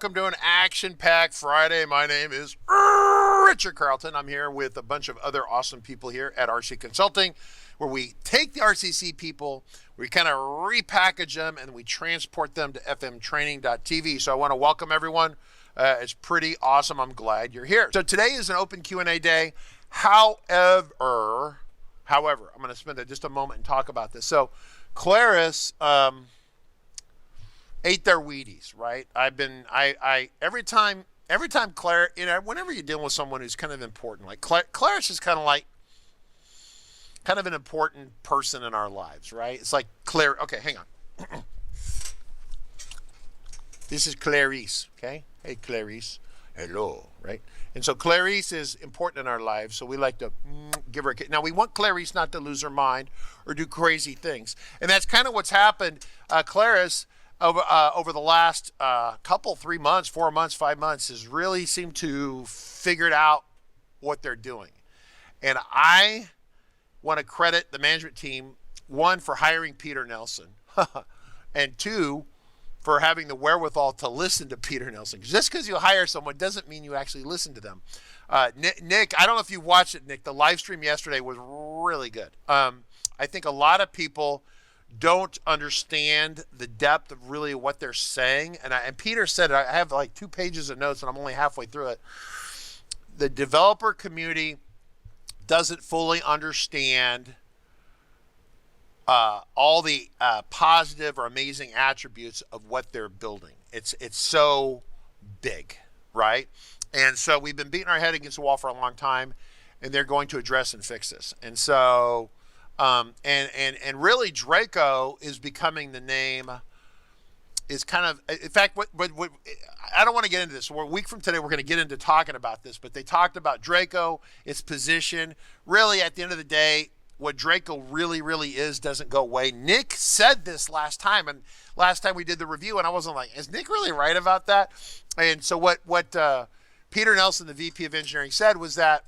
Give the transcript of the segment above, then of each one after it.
welcome to an action-packed Friday. My name is Richard Carlton. I'm here with a bunch of other awesome people here at RC Consulting, where we take the RCC people, we kind of repackage them, and we transport them to fmtraining.tv. So I want to welcome everyone. It's pretty awesome. I'm glad you're here. So today is an open Q&A day. However, I'm going to spend just a moment and talk about this. So Claris ate their Wheaties, right? Every time Claire, whenever you're dealing with someone who's kind of important, like Claris is kind of an important person in our lives, right? It's like Claire. Okay, hang on. This is Clarice, okay? Hey, Clarice. Hello, right? And so Clarice is important in our lives, so we like to give her a kiss. Now, we want Clarice not to lose her mind or do crazy things. And that's kind of what's happened. Clarice, over the last 3 months, 4 months, 5 months, has really seemed to figure out what they're doing. And I want to credit the management team, one, for hiring Peter Nelson, and two, for having the wherewithal to listen to Peter Nelson. Just because you hire someone doesn't mean you actually listen to them. Nick, I don't know if you watched it, Nick. The live stream yesterday was really good. I think a lot of people don't understand the depth of really what they're saying. And Peter said it. I have like 2 pages of notes, and I'm only halfway through it. The developer community doesn't fully understand all the positive or amazing attributes of what they're building. It's so big, right? And so we've been beating our head against the wall for a long time, and they're going to address and fix this. And so, and really, Draco is becoming the name. Is kind of, in fact, what I don't want to get into this. So a week from today, we're going to get into talking about this. But they talked about Draco, its position. Really, at the end of the day, what Draco really is doesn't go away. Nick said this last time, and last time we did the review, and I wasn't like, is Nick really right about that? And so what Peter Nelson, the VP of Engineering, said was that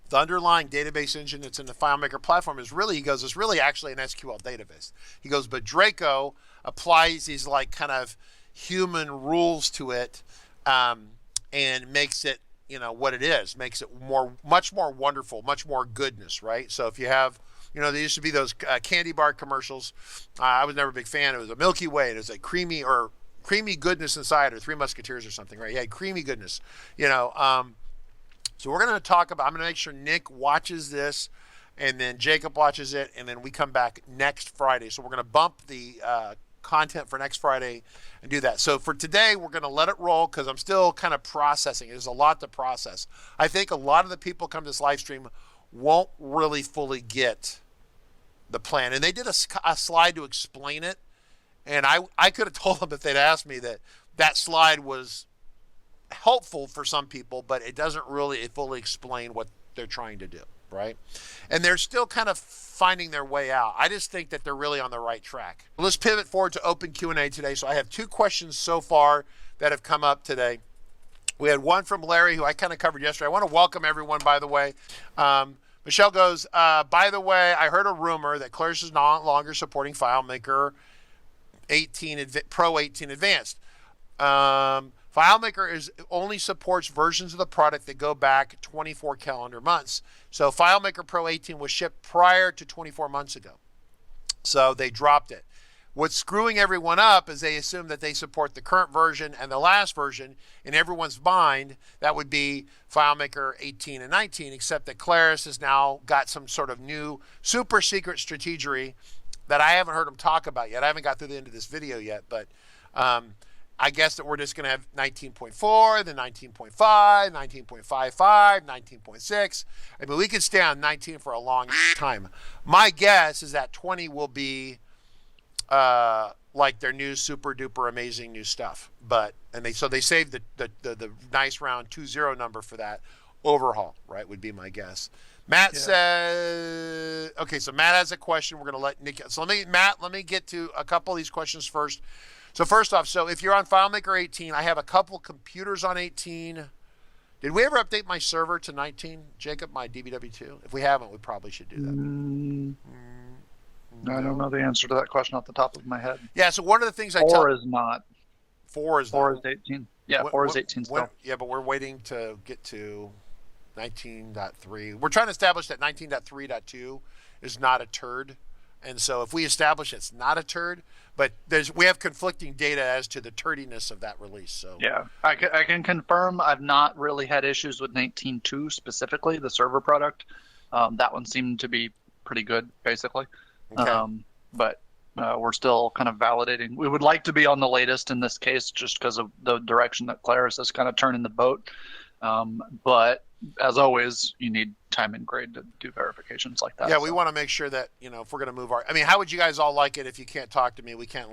the underlying database engine that's in the FileMaker platform is really, he goes, it's really actually an SQL database. He goes, but Draco applies these like kind of human rules to it, and makes it, what it is, makes it much more wonderful, much more goodness, right? So if you have, there used to be those candy bar commercials. I was never a big fan. It was a Milky Way. It was like creamy goodness inside, or Three Musketeers or something, right? Yeah, creamy goodness, So we're going to talk about, I'm going to make sure Nick watches this, and then Jacob watches it, and then we come back next Friday. So we're going to bump the content for next Friday and do that. So for today, we're going to let it roll because I'm still kind of processing. There's a lot to process. I think a lot of the people come to this live stream won't really fully get the plan. And they did a slide to explain it. And I could have told them if they'd asked me that slide was helpful for some people, but it doesn't really fully explain what they're trying to do, right? And they're still kind of finding their way out. I just think that they're really on the right track. Let's pivot forward to open Q&A today. So I have 2 questions so far that have come up today. We had one from Larry, who I kind of covered yesterday. I want to welcome everyone, by the way. Michelle goes, by the way, I heard a rumor that Claris is no longer supporting FileMaker 18 Pro 18 Advanced. FileMaker only supports versions of the product that go back 24 calendar months. So FileMaker Pro 18 was shipped prior to 24 months ago. So they dropped it. What's screwing everyone up is they assume that they support the current version and the last version. In everyone's mind, that would be FileMaker 18 and 19, except that Claris has now got some sort of new super secret strategy that I haven't heard them talk about yet. I haven't got through the end of this video yet, but I guess that we're just going to have 19.4, then 19.5, 19.55, 19.6. I mean, we could stay on 19 for a long time. My guess is that 20 will be like their new super duper amazing new stuff. So they saved the nice round 20 number for that overhaul, right? Would be my guess. Matt says, okay, so Matt has a question. We're going to let Nick. So let me get to a couple of these questions first. So first off, so if you're on FileMaker 18, I have a couple computers on 18. Did we ever update my server to 19, Jacob, my DBW2? If we haven't, we probably should do that. I don't know the answer to that question off the top of my head. Yeah, so one of the things 4 is not. 4 is 4 is 18. Yeah, 4 is 18 still. Yeah, but we're waiting to get to 19.3. We're trying to establish that 19.3.2 is not a turd. And so if we establish it's not a turd, but we have conflicting data as to the turdiness of that release. So yeah, I can confirm I've not really had issues with 19.2 specifically, the server product. That one seemed to be pretty good, basically. Okay. But we're still kind of validating. We would like to be on the latest in this case just because of the direction that Claris is kind of turning the boat. But as always, you need time and grade to do verifications like that. Yeah, we want to make sure that, if we're going to move how would you guys all like it if you can't talk to me, we can't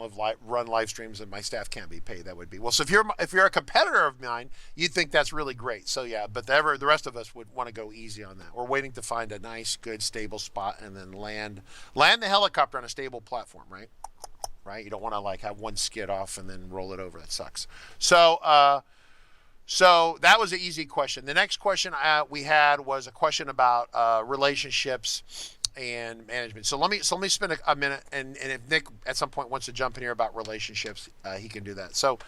run live streams, and my staff can't be paid? That would be, well, so if you're a competitor of mine, you'd think that's really great. So yeah, but the rest of us would want to go easy on that. We're waiting to find a nice, good, stable spot and then land the helicopter on a stable platform, right? Right? You don't want to have one skid off and then roll it over. That sucks. So that was an easy question. The next question we had was a question about relationships and management. So let me spend a minute, and if Nick at some point wants to jump in here about relationships, he can do that. So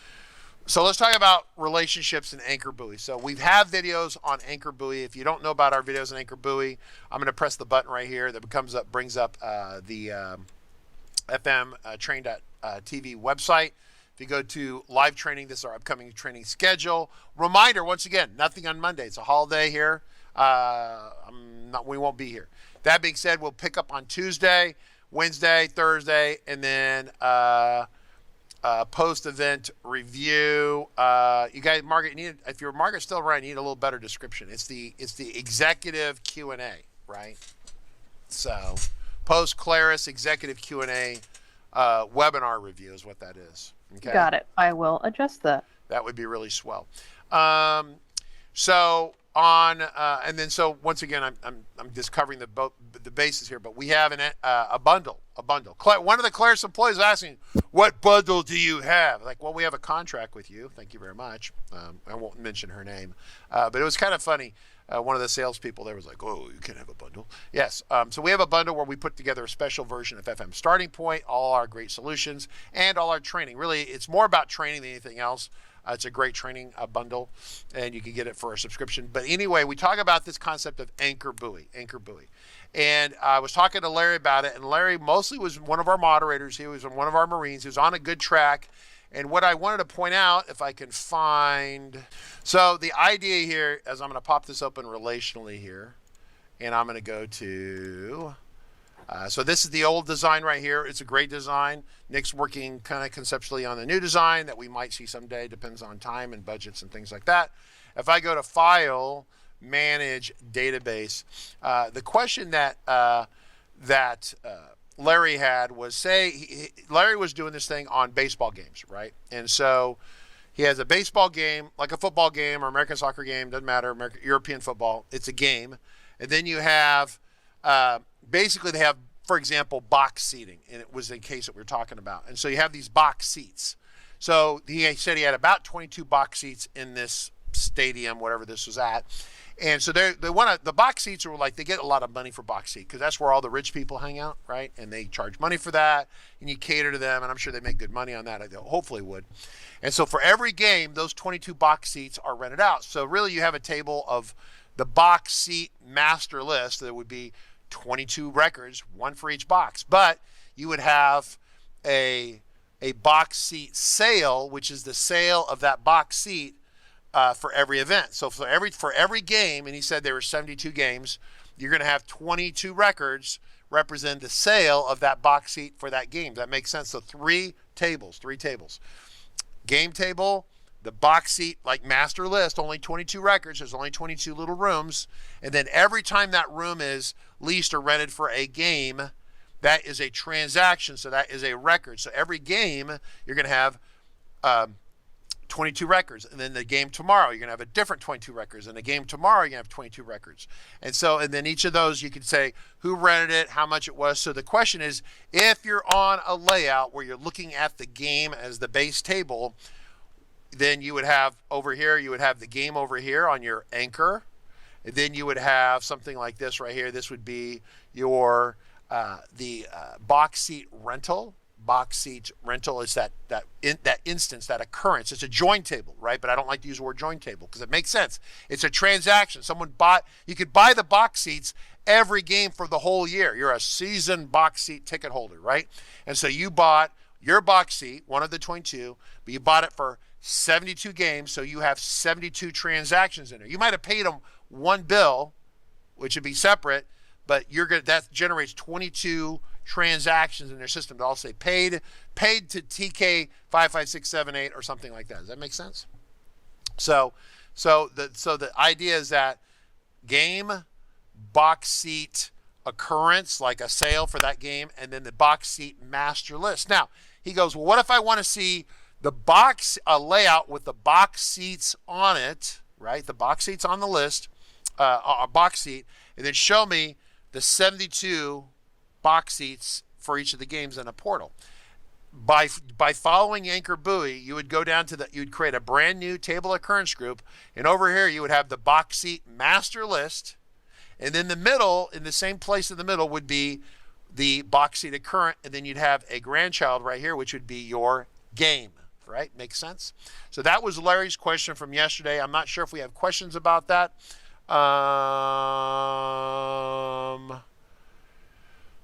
let's talk about relationships and Anchor Buoy. So we have videos on Anchor Buoy. If you don't know about our videos on Anchor Buoy, I'm going to press the button right here that brings up the FM Train.tv website. If you go to live training, this is our upcoming training schedule. Reminder, once again, nothing on Monday. It's a holiday here. We won't be here. That being said, we'll pick up on Tuesday, Wednesday, Thursday, and then post-event review. You guys, Margaret, if your Margaret's still around, you need a little better description. It's the executive Q&A, right? So post-Claris executive Q&A webinar review is what that is. Okay. Got it. I will adjust that. That would be really swell. So once again, I'm just covering the bases here, but we have a bundle. One of the Claris employees is asking, "What bundle do you have?" Like, well, we have a contract with you. Thank you very much. I won't mention her name, but it was kind of funny. One of the salespeople there was like, "Oh, you can't have a bundle." Yes. So we have a bundle where we put together a special version of FM Starting Point, all our great solutions, and all our training. Really, it's more about training than anything else. It's a great training bundle, and you can get it for a subscription. But anyway, we talk about this concept of Anchor Buoy. And I was talking to Larry about it, and Larry mostly was one of our moderators. He was one of our Marines. He was on a good track. And what I wanted to point out, if I can find, so the idea here is I'm going to pop this open relationally here, and I'm going to go to, so this is the old design right here. It's a great design. Nick's working kind of conceptually on the new design that we might see someday, depends on time and budgets and things like that. If I go to File, Manage, Database, the question that Larry had was, Larry was doing this thing on baseball games, right? And so he has a baseball game, like a football game or American soccer game, doesn't matter, European football, it's a game. And then you have, basically they have, for example, box seating, and it was the case that we were talking about. And so you have these box seats. So he said he had about 22 box seats in this stadium, whatever this was at. And so the box seats are like, they get a lot of money for box seat because that's where all the rich people hang out, right? And they charge money for that, and you cater to them, and I'm sure they make good money on that. I hopefully would. And so for every game, those 22 box seats are rented out. So really you have a table of the box seat master list. There would be 22 records, one for each box. But you would have a box seat sale, which is the sale of that box seat for every event. So for every game, and he said there were 72 games, you're going to have 22 records represent the sale of that box seat for that game. That makes sense. So three tables. Game table, the box seat, like master list, only 22 records. There's only 22 little rooms. And then every time that room is leased or rented for a game, that is a transaction. So that is a record. So every game, you're going to have 22 records. And then the game tomorrow, you're going to have a different 22 records. And the game tomorrow, you're going to have 22 records. And then each of those, you can say who rented it, how much it was. So the question is, if you're on a layout where you're looking at the game as the base table, then you would have over here, you would have the game over here on your anchor. And then you would have something like this right here. This would be your the box seat rental box seat rental. It's that instance, that occurrence. It's a join table, right? But I don't like to use the word join table because it makes sense. It's a transaction. You could buy the box seats every game for the whole year. You're a season box seat ticket holder, right? And so you bought your box seat, one of the 22, but you bought it for 72 games, so you have 72 transactions in there. You might have paid them one bill, which would be separate, but that generates 22 transactions in their system to all say paid to TK 55678 or something like that. Does that make sense? So the idea is that game, box seat occurrence, like a sale for that game, and then the box seat master list. Now he goes, well, what if I want to see the box layout with the box seats on it, right? The box seats on the list, a box seat, and then show me the 72 box seats for each of the games in a portal. By following Anchor Buoy, you would go down to you'd create a brand new table occurrence group, and over here you would have the box seat master list, and then the middle, in the same place in the middle, would be the box seat occurrent, and then you'd have a grandchild right here, which would be your game, right? Makes sense? So that was Larry's question from yesterday. I'm not sure if we have questions about that.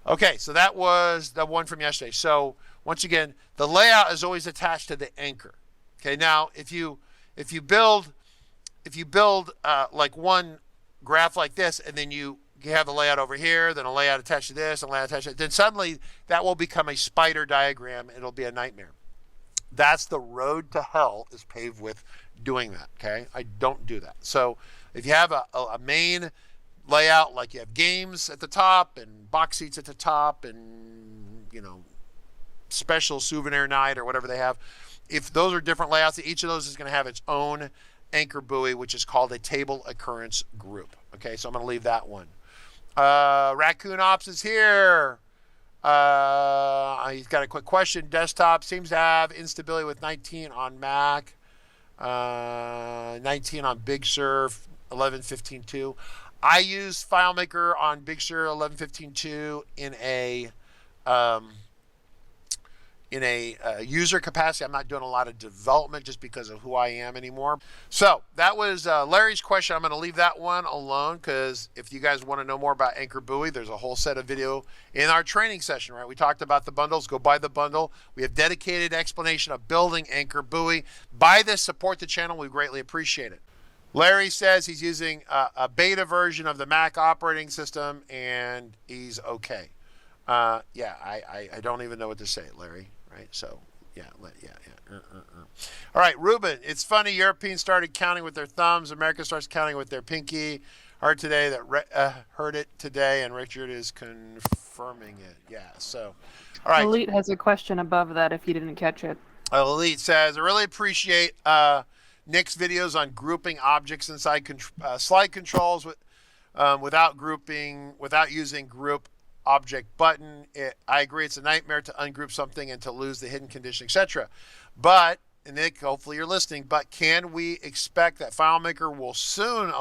Okay, so that was the one from yesterday. So once again, the layout is always attached to the anchor. Okay, now if you build like one graph like this, and then you have the layout over here, then a layout attached to this, and a layout attached to that, then suddenly that will become a spider diagram. It'll be a nightmare. That's the road to hell is paved with doing that. Okay, I don't do that. So if you have a main layout, like you have games at the top and box seats at the top and, you know, special souvenir night or whatever they have, if those are different layouts, each of those is going to have its own anchor buoy, which is called a table occurrence group. Okay, so I'm going to leave that one. Raccoon Ops is here. He's got a quick question. Desktop seems to have instability with 19 on Mac, 19 on Big Sur, 11.15.2. I use FileMaker on Big Sur 11.15.2 in a user capacity. I'm not doing a lot of development just because of who I am anymore. So that was Larry's question. I'm going to leave that one alone because if you guys want to know more about Anchor Buoy, there's a whole set of video in our training session, right? We talked about the bundles. Go buy the bundle. We have dedicated explanation of building Anchor Buoy. Buy this, support the channel. We greatly appreciate it. Larry says he's using a beta version of the Mac operating system and he's okay. I don't even know what to say, Larry. Right, so All right, Ruben, it's funny. Europeans started counting with their thumbs. America starts counting with their pinky. Heard it today, and Richard is confirming it. Yeah. So, all right. Elite has a question above that. If you didn't catch it. Elite says, I really appreciate Nick's videos on grouping objects inside slide controls without using group object button. I agree, it's a nightmare to ungroup something and to lose the hidden condition, etc. But, and Nick, hopefully you're listening, but can we expect that FileMaker will soon,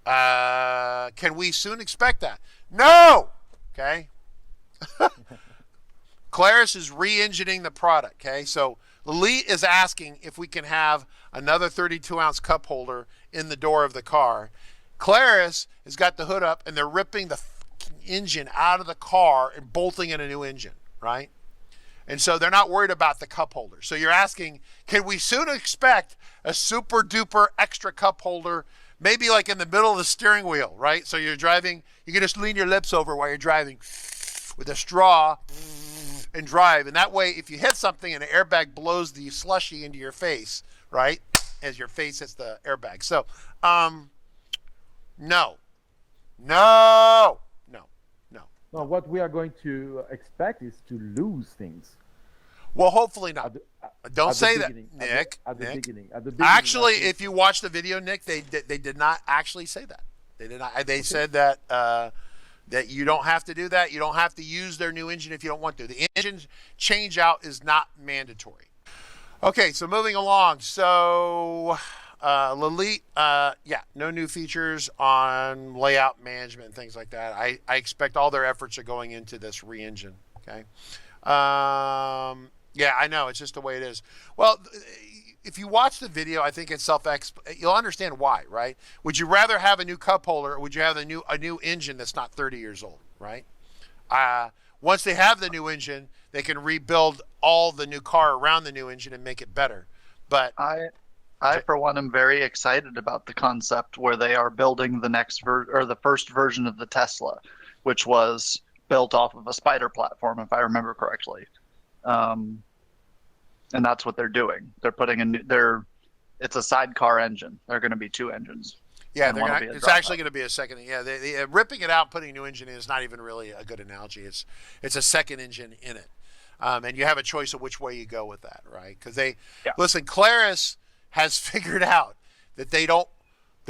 can we soon expect that? No! Okay? Claris is re-engineering the product, okay? So Elite is asking if we can have another 32-ounce cup holder in the door of the car. Claris has got the hood up and they're ripping the engine out of the car and bolting in a new engine, right? And so they're not worried about the cup holder. So you're asking, can we soon expect a super duper extra cup holder, maybe like in the middle of the steering wheel, right? So you're driving, you can just lean your lips over while you're driving with a straw and drive. And that way, if you hit something and an airbag blows the slushy into your face, right? As your face hits the airbag. So, No. No, what we are going to expect is to lose things. Well, hopefully not. Don't say that, Nick. At the beginning. Actually, if you watch the video, Nick, they did not actually say that. They did not. They said that that you don't have to do that. You don't have to use their new engine if you don't want to. The engine change out is not mandatory. Okay, so moving along. So Lilith, no new features on layout management and things like that. I expect all their efforts are going into this re-engine. Okay. Yeah, I know. It's just the way it is. Well, if you watch the video, I think it's you'll understand why, right? Would you rather have a new cup holder, or would you have a new engine that's not 30 years old, right? Once they have the new engine, they can rebuild all the new car around the new engine and make it better. But I for one am very excited about the concept where they are building the the first version of the Tesla, which was built off of a Spider platform, if I remember correctly. And that's what they're doing. They're putting it's a sidecar engine. They're going to be 2 engines. yeah, it's actually going to be a second. Yeah, they ripping it out, putting a new engine in is not even really a good analogy. It's a second engine in it, and you have a choice of which way you go with that, right? Because listen, Claris has figured out that they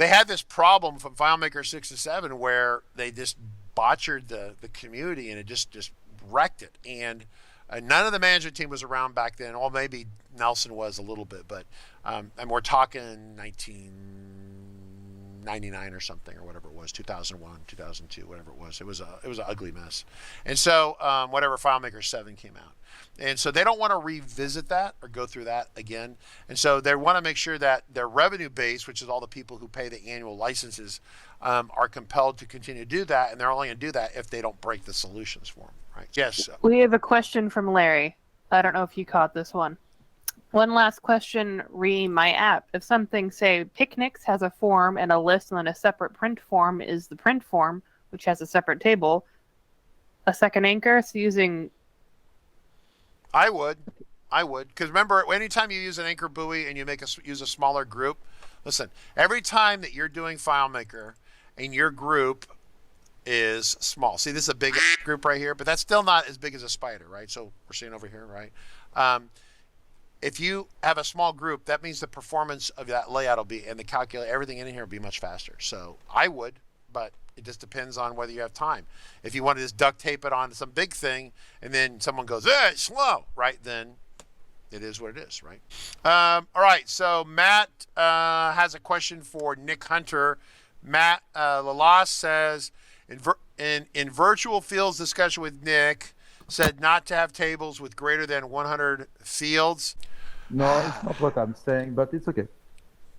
had this problem from FileMaker 6 to 7 where they just botched the community, and it just wrecked it. And none of the management team was around back then. Well, maybe Nelson was a little bit, but and we're talking 1999 or something, or whatever it was, 2001, 2002, whatever it was. It was an ugly mess. And so whatever, FileMaker 7 came out. And so they don't want to revisit that or go through that again. And so they want to make sure that their revenue base, which is all the people who pay the annual licenses, are compelled to continue to do that. And they're only going to do that if they don't break the solutions for them, right? Yes. We have a question from Larry. I don't know if you caught this one. One last question, my app. If something, say, Picnics has a form and a list, and then a separate print form is the print form, which has a separate table, a second anchor, so using... I would, because remember, anytime you use an anchor buoy and you use a smaller group, listen, every time that you're doing FileMaker and your group is small. See, this is a big group right here, but that's still not as big as a spider, right? So we're seeing over here, right? If you have a small group, that means the performance of that layout will be, and the everything in here will be much faster. So I would, but it just depends on whether you have time. If you want to just duct tape it on some big thing, and then someone goes, it's slow, right? Then it is what it is, right? All right, so Matt has a question for Nick Hunter. Matt Lalas says, in virtual fields discussion with Nick, said not to have tables with greater than 100 fields. No, it's not what I'm saying, but it's okay.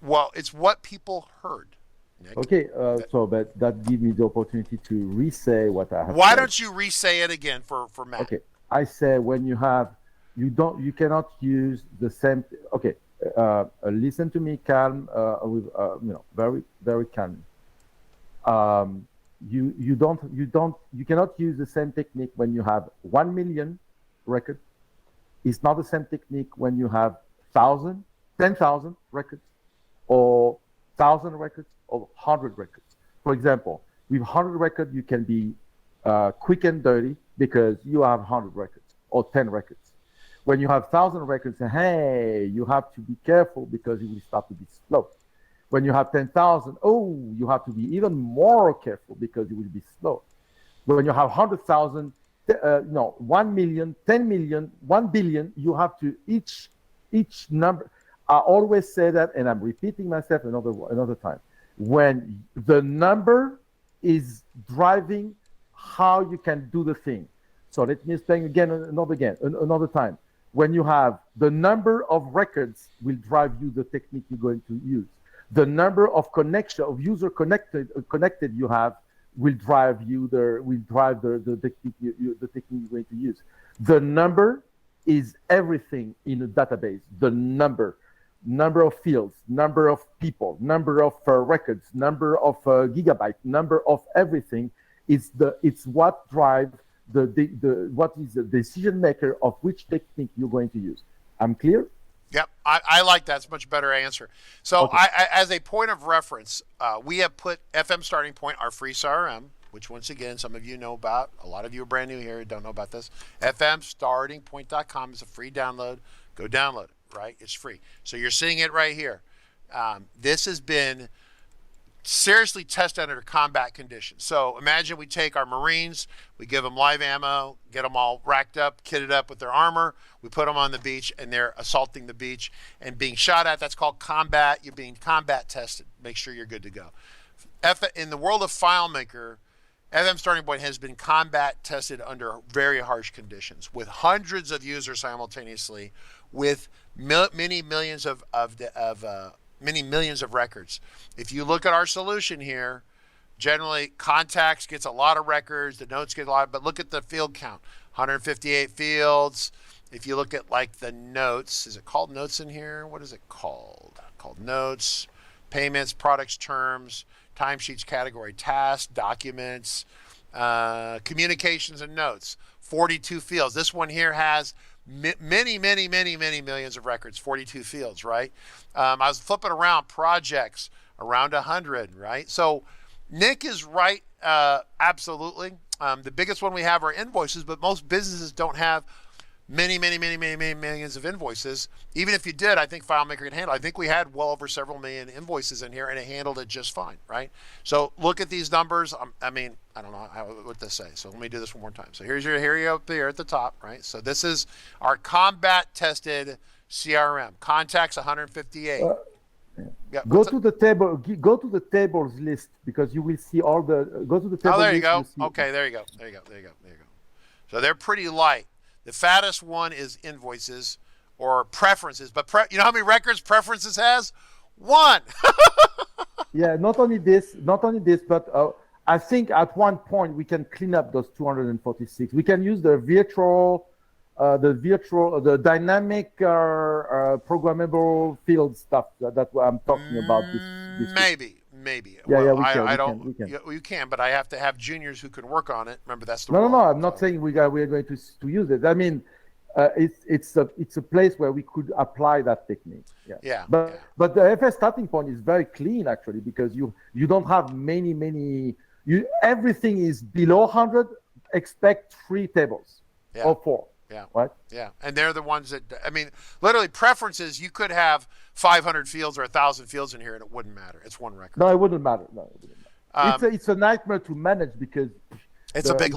Well, it's what people heard, Nick. Okay, but that gives me the opportunity to re-say what I have Why said. don't you re-say it again for Matt? Okay, I say when you cannot use the same. Okay, listen to me, calm, very, very calm. You cannot use the same technique when you have 1 million records. It's not the same technique when you have 1,000, 10,000 records, or 1,000 records, or 100 records. For example, with 100 records, you can be quick and dirty because you have 100 records or 10 records. When you have 1,000 records, hey, you have to be careful because it will start to be slow. When you have 10,000, you have to be even more careful because it will be slow. When you have 100,000, 1 million, 10 million, 1 billion, you have to each number. I always say that, and I'm repeating myself another time. When the number is driving how you can do the thing. So let me explain another time. When you have the number of records will drive you the technique you're going to use. The number of user connected you have will drive the technique you're going to use. The number is everything in a database. The number of fields, number of people, number of records, number of gigabytes, number of everything. It's what drives what is the decision maker of which technique you're going to use. I'm clear? Yep, I like that. It's a much better answer. So okay. I as a point of reference, we have put FM Starting Point, our free CRM, which once again, some of you know about. A lot of you are brand new here, don't know about this. FMStartingPoint.com is a free download. Go download it, right? It's free. So you're seeing it right here. This has been seriously tested under combat conditions. So imagine we take our Marines, we give them live ammo, get them all racked up, kitted up with their armor, we put them on the beach, and they're assaulting the beach and being shot at. That's called combat. You're being combat tested. Make sure you're good to go. In the world of FileMaker, FM Starting Point has been combat tested under very harsh conditions with hundreds of users simultaneously, with many millions of records. If you look at our solution here, generally contacts gets a lot of records, the notes get a lot, but look at the field count, 158 fields. If you look at like the notes, is it called notes in here? What is it called? Called notes, payments, products, terms, timesheets, category, tasks, documents, communications and notes, 42 fields. This one here has many millions of records, 42 fields, right? I was flipping around projects, around 100, right? So Nick is right, absolutely. The biggest one we have are invoices, but most businesses don't have many millions of invoices. Even if you did, I think FileMaker can handle it. I think we had well over several million invoices in here, and it handled it just fine, right? So look at these numbers. I mean, I don't know what to say. So let me do this one more time. So here you up there at the top, right? So this is our combat tested CRM. Contacts 158. Yeah, go to the table. Go to the tables list, because you will see all the. Go to the table. Oh, there you list, go. Okay, there you go. So they're pretty light. The fattest one is invoices or preferences. But you know how many records preferences has? 1. Yeah, not only this, but I think at one point we can clean up those 246. We can use the the dynamic programmable field stuff that I'm talking about. This maybe. Yeah, well, we can. You can, but I have to have juniors who can work on it. Remember, that's the No. rule. I'm not saying we are going to use it. I mean, it's a place where we could apply that technique. Yeah. But the FS starting point is very clean actually, because you don't have many. Everything is below 100. Expect 3 tables or 4. Yeah. Right. Yeah, and they're the ones that, I mean, literally preferences. You could have 500 fields or 1,000 fields in here, and it wouldn't matter. It's one record. No, it wouldn't matter. It's a nightmare to manage, because it's a big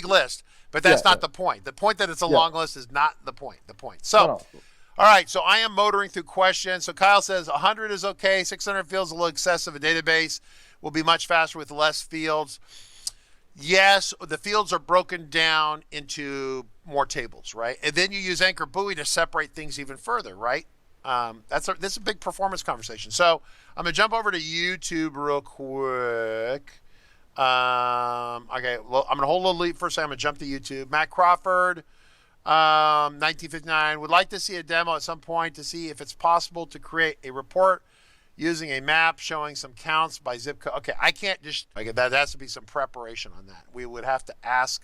list. But that's not the point. The point that it's a long list is not the point. So, all right. So I am motoring through questions. So Kyle says 100 is okay. 600 fields is a little excessive. A database will be much faster with less fields. Yes, the fields are broken down into more tables, right? And then you use Anchor Buoy to separate things even further, right? This is a big performance conversation. So I'm gonna jump over to YouTube real quick. Okay, well, I'm gonna hold a little lead first. I'm gonna jump to YouTube. Matt Crawford, 1959, would like to see a demo at some point to see if it's possible to create a report using a map showing some counts by zip code. Okay, I can't just, that has to be some preparation on that. We would have to ask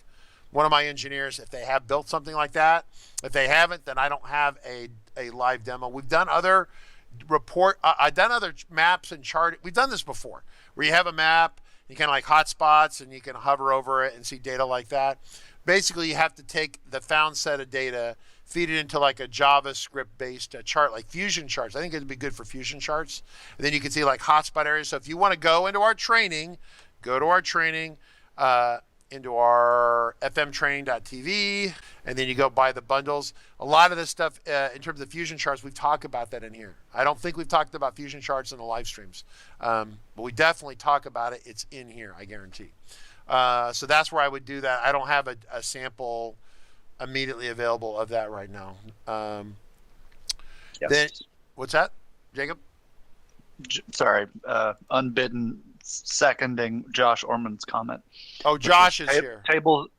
one of my engineers if they have built something like that. If they haven't, then I don't have a live demo. We've done other I've done other maps and chart. We've done this before, where you have a map, you kind of like hotspots, and you can hover over it and see data like that. Basically, you have to take the found set of data, feed it into like a JavaScript-based chart, like Fusion charts. I think it'd be good for Fusion charts. And then you can see like hotspot areas. So if you want to go into our training, into our fmtraining.tv, and then you go buy the bundles. A lot of this stuff, in terms of Fusion charts, we've talked about that in here. I don't think we've talked about Fusion charts in the live streams, but we definitely talk about it. It's in here, I guarantee. So that's where I would do that. I don't have a sample immediately available of that right now. Yes. Then, what's that, Jacob? Sorry, unbidden seconding Josh Orman's comment. Oh, Josh is here. Tables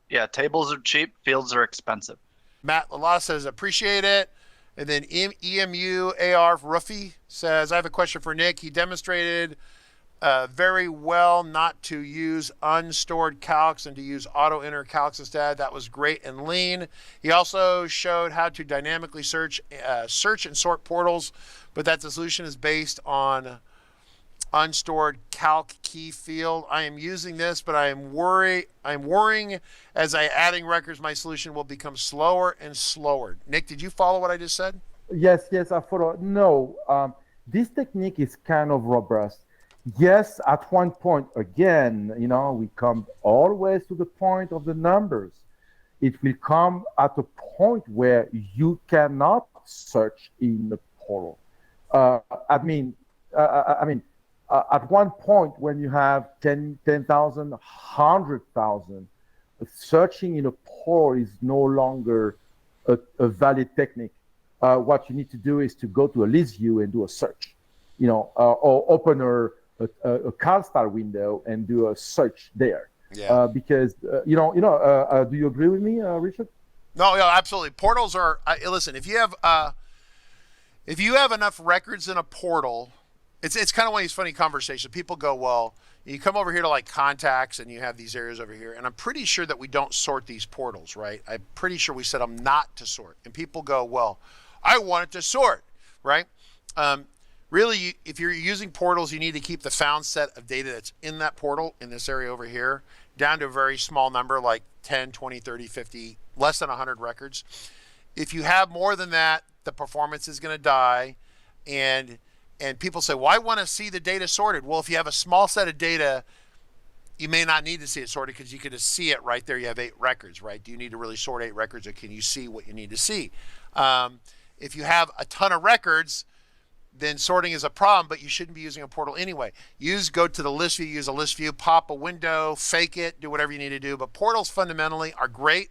are cheap, fields are expensive. Matt Lala says, appreciate it. And then EMU AR Ruffy says, I have a question for Nick. He demonstrated very well not to use unstored calcs and to use auto enter calcs instead. That was great and lean. He also showed how to dynamically search and sort portals, but that the solution is based on unstored calc key field. I am using this, but I'm worrying as I adding records, my solution will become slower and slower. Nick, did you follow what I just said? Yes, I follow. No, this technique is kind of robust. Yes, at one point, again, we come always to the point of the numbers. It will come at a point where you cannot search in the portal. at one point when you have 10,000, 100,000, searching in a portal is no longer a valid technique. What you need to do is to go to a list view and do a search, or open a Carlton window and do a search there. Yeah. Because do you agree with me, Richard? No, absolutely. Portals are. Listen, if you have enough records in a portal, it's kind of one of these funny conversations. People go, well, you come over here to like contacts and you have these areas over here, and I'm pretty sure that we don't sort these portals, right? I'm pretty sure we set them not to sort, and people go, well, I want it to sort, right? Really, if you're using portals, you need to keep the found set of data that's in that portal in this area over here down to a very small number, like 10, 20, 30, 50, less than 100 records. If you have more than that, the performance is going to die. And people say, well, I want to see the data sorted. Well, if you have a small set of data, you may not need to see it sorted because you can just see it right there. You have 8 records, right? Do you need to really sort 8 records, or can you see what you need to see? If you have a ton of records, then sorting is a problem, but you shouldn't be using a portal anyway. Go to the list view, use a list view, pop a window, fake it, do whatever you need to do. But portals fundamentally are great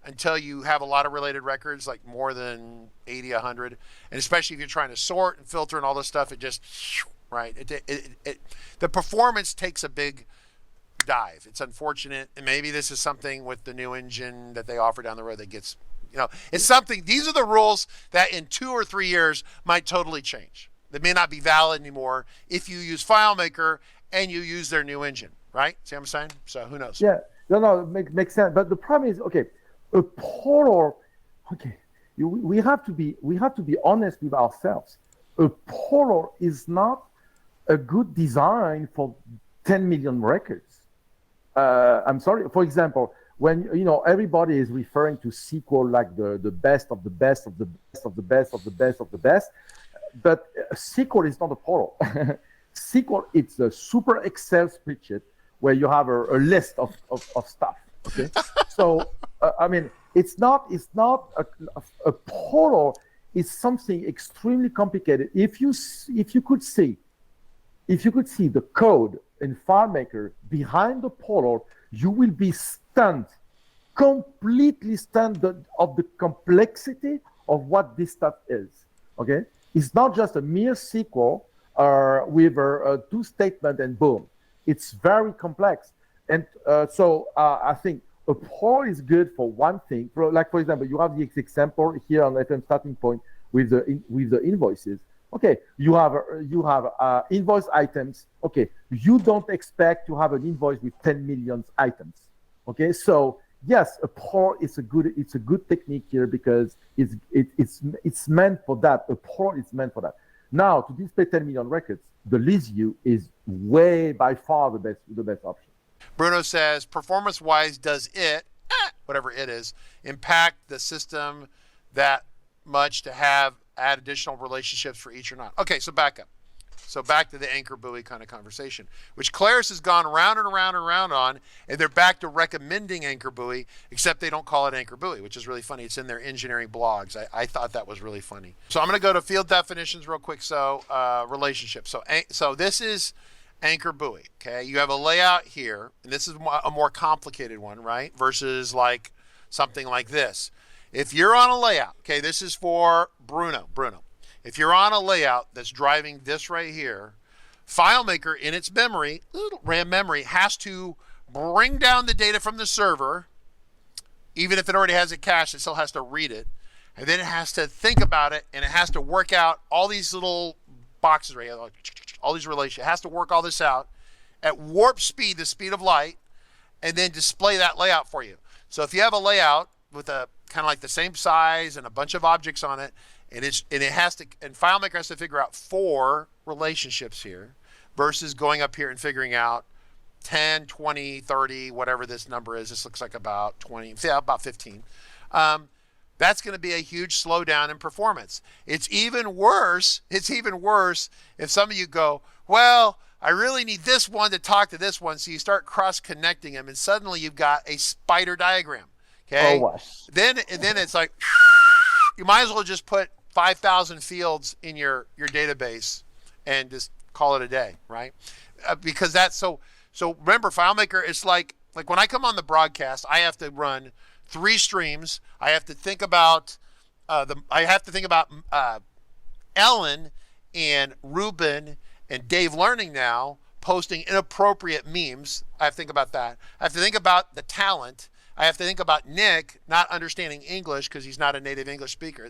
until you have a lot of related records, like more than 80, 100. And especially if you're trying to sort and filter and all this stuff, it just, right? The performance takes a big dive. It's unfortunate. And maybe this is something with the new engine that they offer down the road that gets, it's something. These are the rules that in 2 or 3 years might totally change. They may not be valid anymore if you use FileMaker and you use their new engine, right? See what I'm saying? So who knows? Yeah, no, it makes sense. But the problem is, okay, a portal. Okay, we have to be honest with ourselves. A portal is not a good design for 10 million records. I'm sorry. For example, when everybody is referring to SQL like the best of the best of the best of the best of the best of the best, but SQL is not a portal. SQL, it's a super Excel spreadsheet where you have a list of stuff. Okay, so it's not a portal. Is something extremely complicated. If you could see the code in FileMaker behind the portal, you will be stunned, completely stunned of the complexity of what this stuff is. Okay, it's not just a mere SQL with a 2 statement and boom. It's very complex, and so I think a portal is good for one thing. For example, you have the example here on FM Starting Point with the invoices. Okay, you have invoice items. Okay, you don't expect to have an invoice with 10 million items. Okay, so yes, a portal is a good technique here because it's meant for that. A portal is meant for that. Now, to display 10 million records, the list view is way by far the best option. Bruno says, performance-wise, does it, whatever it is, impact the system that much to add additional relationships for each or not? Okay, so back up. So back to the anchor buoy kind of conversation, which Claris has gone around and around and around on, and they're back to recommending anchor buoy, except they don't call it anchor buoy, which is really funny. It's in their engineering blogs. I thought that was really funny. So I'm going to go to field definitions real quick. So relationships. So this is anchor buoy. Okay, you have a layout here, and this is a more complicated one, right? Versus like something like this. If you're on a layout, okay, this is for Bruno. If you're on a layout that's driving this right here, FileMaker in its memory, RAM memory, has to bring down the data from the server. Even if it already has it cached, it still has to read it. And then it has to think about it, and it has to work out all these little boxes right here, all these relations. It has to work all this out at warp speed, the speed of light, and then display that layout for you. So if you have a layout with a kind of like the same size and a bunch of objects on it, and FileMaker has to figure out 4 relationships here versus going up here and figuring out 10, 20, 30, whatever this number is. This looks like about 20, about 15. That's going to be a huge slowdown in performance. It's even worse if some of you go, well, I really need this one to talk to this one. So you start cross-connecting them, and suddenly you've got a spider diagram. Okay. Oh, then it's like, you might as well just put 5,000 fields in your database and just call it a day, right? Because that's so remember, FileMaker is like when I come on the broadcast, I have to run 3 streams. I have to think about Ellen and Ruben and Dave Learning Now posting inappropriate memes. I have to think about that. I have to think about the talent. I have to think about Nick not understanding English because he's not a native English speaker.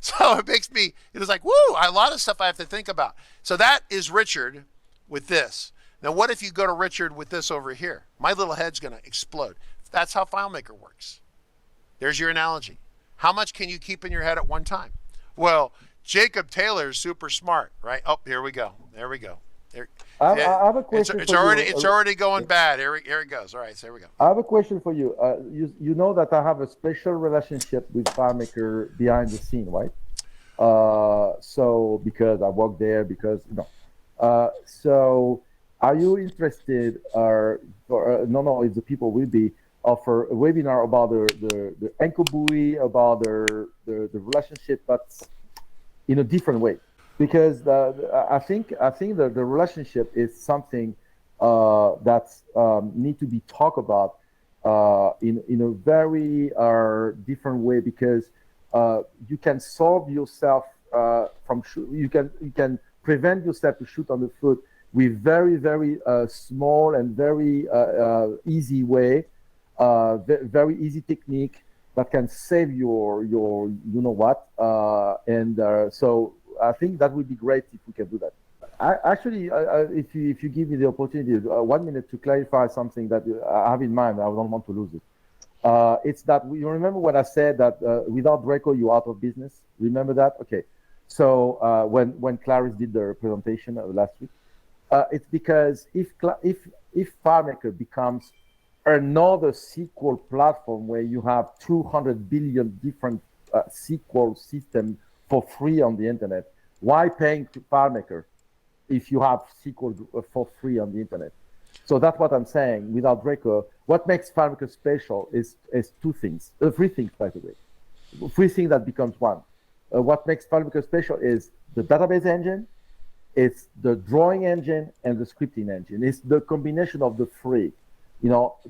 So it makes me, it was like, woo, a lot of stuff I have to think about. So that is Richard with this. Now, what if you go to Richard with this over here? My little head's going to explode. That's how FileMaker works. There's your analogy. How much can you keep in your head at one time? Well, Jacob Taylor is super smart, right? Oh, here we go. There we go. I have a question. It's already going bad. Here it goes. All right, so here we go. I have a question for you. You know that I have a special relationship with FileMaker behind the scene, right? So because I work there, because so are you interested? No, if the people will be offer a webinar about the anchor buoy, about the relationship, but in a different way. Because I think the relationship is something that need to be talked about in a very different way, because you can solve yourself from you can prevent yourself to shoot on the foot with very small and very easy way, very easy technique that can save your you know what, so I think that would be great if we can do that. If you give me the opportunity, 1 minute to clarify something that I have in mind, I don't want to lose it. It's that you remember when I said that without Draco you're out of business. Remember that? Okay. So when Clarice did the presentation last week, it's because if FileMaker becomes another SQL platform where you have 200 billion different SQL systems for free on the internet, why paying to FileMaker if you have SQL for free on the internet? So that's what I'm saying. Without Draco, what makes FileMaker special is 2 things, 3 things, by the way. 3 things that becomes one. What makes FileMaker special is the database engine, it's the drawing engine, and the scripting engine. It's the combination of the 3,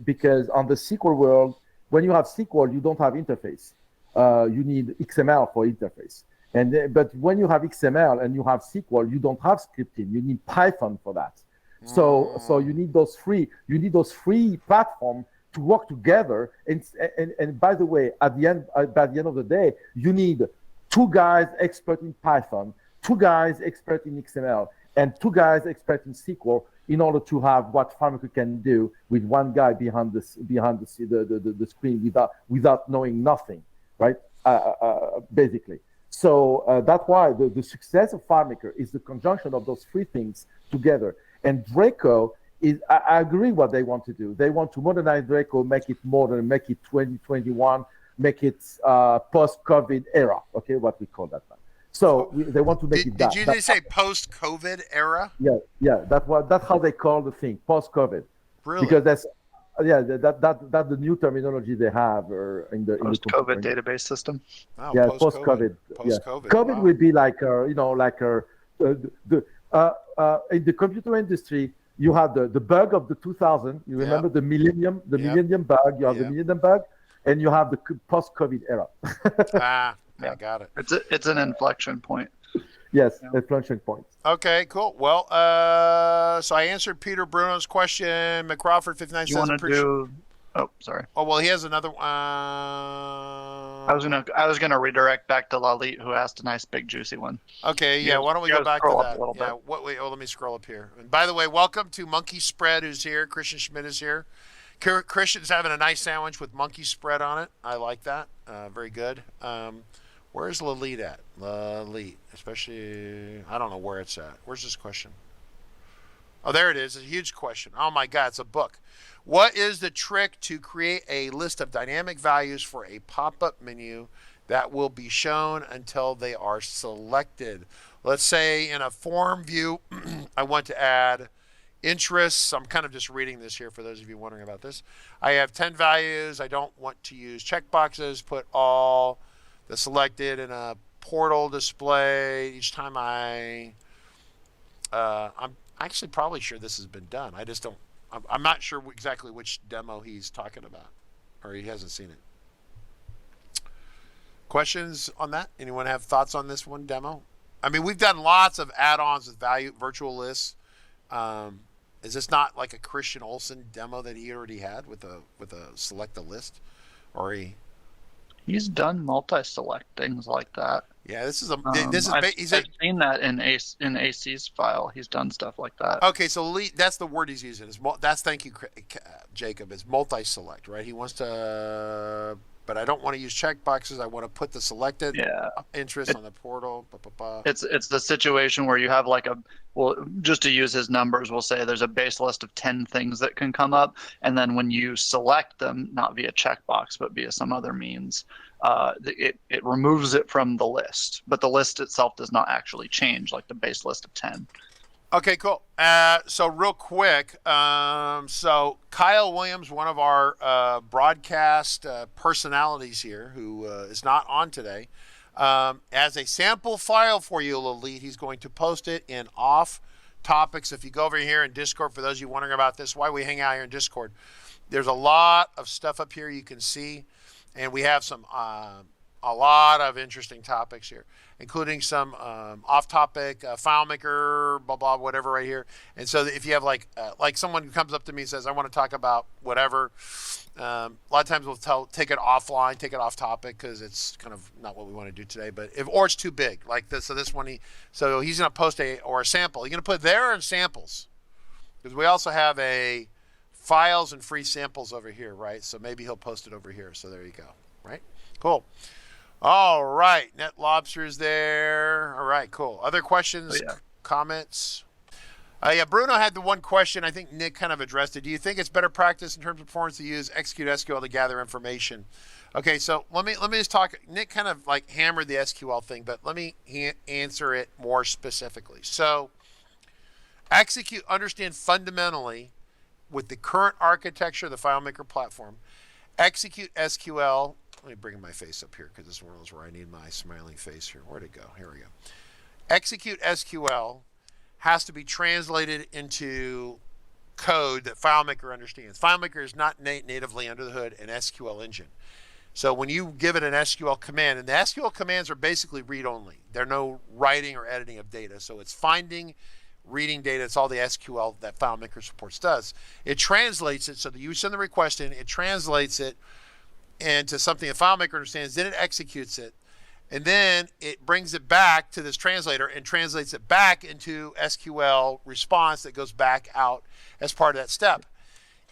because on the SQL world, when you have SQL, you don't have interface. You need XML for interface. But when you have XML and you have SQL, you don't have scripting. You need Python for that. So you need those 3. You need those 3 platforms to work together. And by the way, by the end of the day, you need 2 guys expert in Python, 2 guys expert in XML, and 2 guys expert in SQL in order to have what FileMaker can do with 1 guy behind the screen without knowing nothing, right? Basically. So that's why the success of FileMaker is the conjunction of those 3 things together. And Draco is, I agree what they want to do. They want to modernize Draco, make it modern, make it 2021, make it post-COVID era, okay, what we call that now. So they want to make it that. Did you say post-COVID era? Yeah, that's how they call the thing, post-COVID. Really? Because that's the new terminology they have in the post-COVID database system. Oh, yeah, post-COVID. Post-COVID. Yeah. COVID wow. would be like in the computer industry, you have the bug of the 2000. You remember the millennium bug. You have the millennium bug, and you have the post-COVID era. I got it. It's an inflection point. Yes, inflection point. Okay, cool. Well, so I answered Peter Bruno's question. McCrawford 59 You says. want to do? Oh, sorry. Oh well, he has another one. I was gonna redirect back to Lalit, who asked a nice big juicy one. Okay, yeah. Why don't we go back to that? Yeah. Let me scroll up here. And by the way, welcome to Monkey Spread, who's here. Christian Schmidt is here. Christian's having a nice sandwich with monkey spread on it. I like that. Very good. Where's Lalit at? Lalit, especially, I don't know where it's at. Where's this question? Oh, there it is. It's a huge question. Oh my God, it's a book. What is the trick to create a list of dynamic values for a pop-up menu that will be shown until they are selected? Let's say in a form view, I want to add interests. I'm kind of just reading this here for those of you wondering about this. I have 10 values. I don't want to use checkboxes. Put all the selected in a portal display each time I I'm actually probably sure this has been done. I just don't. I'm not sure exactly which demo he's talking about, or he hasn't seen it. Questions on that? Anyone have thoughts on this one demo? I mean, we've done lots of add-ons with virtual lists. Is this not like a Christian Olson demo that he already had with a select a list, or He's done multi-select things like that. Yeah, this is I've seen that in AC's file. He's done stuff like that. Okay, so that's the word he's using. Thank you, Jacob. Is multi-select, right? He wants to, but I don't want to use checkboxes. I want to put the selected interest on the portal. It's the situation where you have just to use his numbers, we'll say there's a base list of 10 things that can come up, and then when you select them, not via checkbox but via some other means, it removes it from the list, but the list itself does not actually change like the base list of 10. Okay, cool. So real quick, so Kyle Williams, one of our broadcast personalities here, who is not on today, as a sample file for you, Elite, he's going to post it in off topics. If you go over here in Discord, for those of you wondering about this, why we hang out here in Discord, there's a lot of stuff up here you can see. And we have some a lot of interesting topics here, including some off-topic FileMaker, blah blah, whatever right here. And so if you have like someone who comes up to me and says, "I want to talk about whatever," a lot of times we'll take it offline, take it off topic because it's kind of not what we want to do today. But or it's too big, like this. So this one, he's going to post a sample. You're going to put there in samples because we also have a files and free samples over here, right? So maybe he'll post it over here. So there you go, right? Cool. All right, Net Lobster is there. All right, cool. Other questions, comments? Yeah, Bruno had the one question. I think Nick kind of addressed it. Do you think it's better practice in terms of performance to use execute SQL to gather information? Okay, so let me just talk. Nick kind of like hammered the SQL thing, but let me answer it more specifically. So understand fundamentally with the current architecture of the FileMaker platform, execute SQL. Let me bring my face up here because this is one of those where I need my smiling face here. Where'd it go? Here we go. Execute SQL has to be translated into code that FileMaker understands. FileMaker is not natively under the hood an SQL engine. So when you give it an SQL command, and the SQL commands are basically read-only. They're no writing or editing of data. So it's finding, reading data. It's all the SQL that FileMaker supports does. It translates it. So that you send the request in, it translates it into something that FileMaker understands. Then it executes it. And then it brings it back to this translator and translates it back into SQL response that goes back out as part of that step.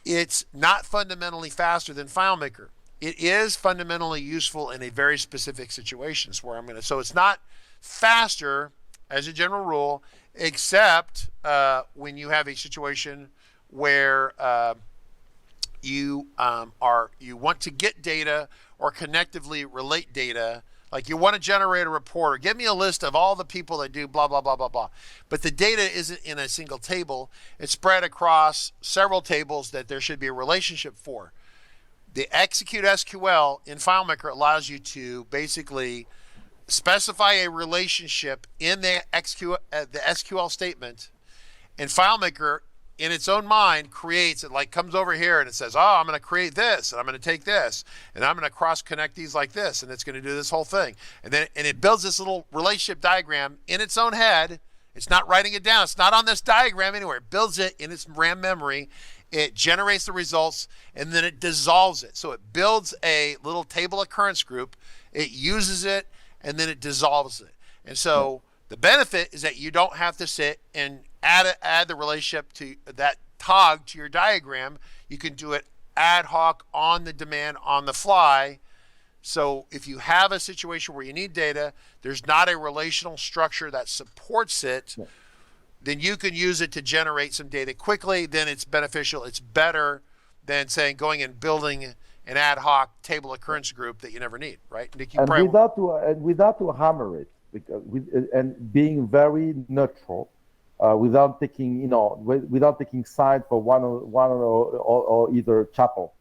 It's not fundamentally faster than FileMaker. It is fundamentally useful in a very specific situations where so it's not faster as a general rule, except when you have a situation where you want to get data or connectively relate data. Like you want to generate a report or give me a list of all the people that do blah, blah, blah, blah, blah. But the data isn't in a single table. It's spread across several tables that there should be a relationship for. The execute SQL in FileMaker allows you to basically specify a relationship in the SQL statement, and FileMaker in its own mind creates it, like comes over here and it says, oh, I'm going to create this and I'm going to take this and I'm going to cross connect these like this and it's going to do this whole thing. And it builds this little relationship diagram in its own head. It's not writing it down. It's not on this diagram anywhere. It builds it in its RAM memory. It generates the results and then it dissolves it. So it builds a little table occurrence group. It uses it and then it dissolves it. And so the benefit is that you don't have to sit and add the relationship to that tog to your diagram. You can do it ad hoc, on the demand, on the fly. So if you have a situation where you need data, there's not a relational structure that supports it, then you can use it to generate some data quickly. Then it's beneficial. It's better than saying going and building an ad hoc table occurrence group that you never need, right? Nick, you without to hammer it, because and being very neutral, without taking side for one or either chapel.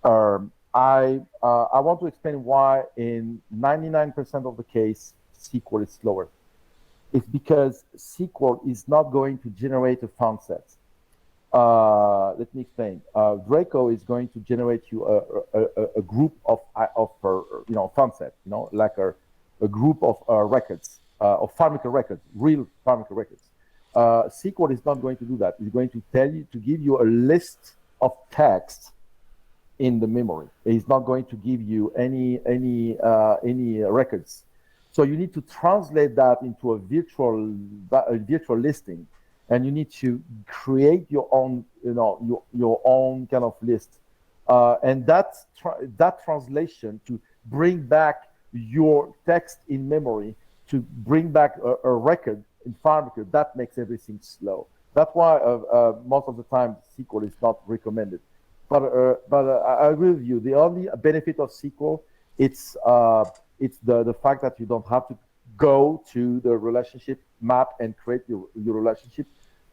I want to explain why in 99% of the case SQL is slower. It's because SQL is not going to generate a font set. Let me explain. Draco is going to generate you a group of font set, like a group of records, of FileMaker records, real FileMaker records. SQL is not going to do that. It's going to give you a list of text in the memory. It's not going to give you any records. So you need to translate that into a virtual listing, and you need to create your own, your own kind of list, and that translation to bring back your text in memory, to bring back a record in FileMaker, that makes everything slow. That's why most of the time SQL is not recommended. But I agree with you. The only benefit of SQL, it's the fact that you don't have to go to the relationship map and create your relationship.